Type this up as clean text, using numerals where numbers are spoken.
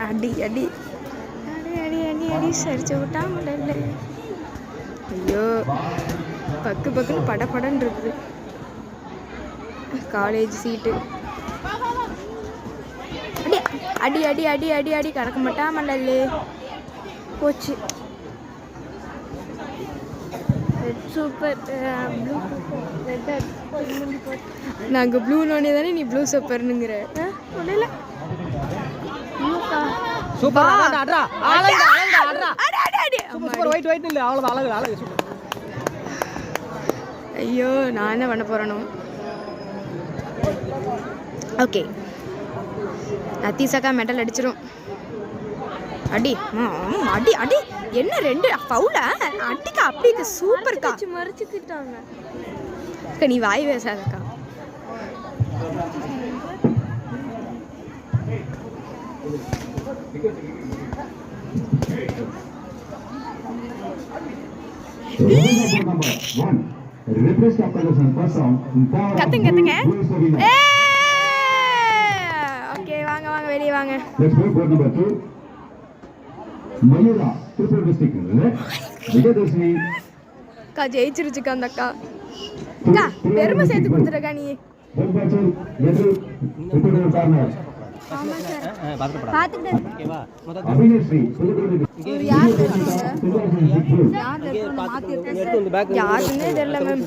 அடி அடி அடி அடி அடி அடி சரிச்சு விட்டா முடியல. ஐயோ பக்கு பக்குன்னு படப்படன்னு இருக்குது. காலேஜ் சீட்டு அடி அடி அடி அடி அடி கடக்க மாட்டா மல்லல்லே போச்சு. ரெட் சூப்பர் ப்ளூ ரெட் நாங்கள் ப்ளூனோடனே தானே நீ ப்ளூ சூப்பர்னுங்கிற ஒன்றும் ஐயோ நான் என்ன பண்ண போறேனோ. ஓகே நத்தீசாக்கா மெடல் அடிச்சிரும். அடி அடி அடி என்ன 2 பவுலா அடிக்கா அப்படிக்கு சூப்பர்க்கா மறைச்சிக்கிட்டாங்க. நீ வாய் பேசாதக்கா. கத்துங்க கத்துங்க. ஓகே வாங்க வாங்க வெளியே வாங்க. அக்கா ஜெயிச்சிருச்சுக்கா அந்த அக்கா. அக்கா பெருமை சேர்த்து கொடுத்துருக்கா நீ. யாருன்னே தெரியல மேம்.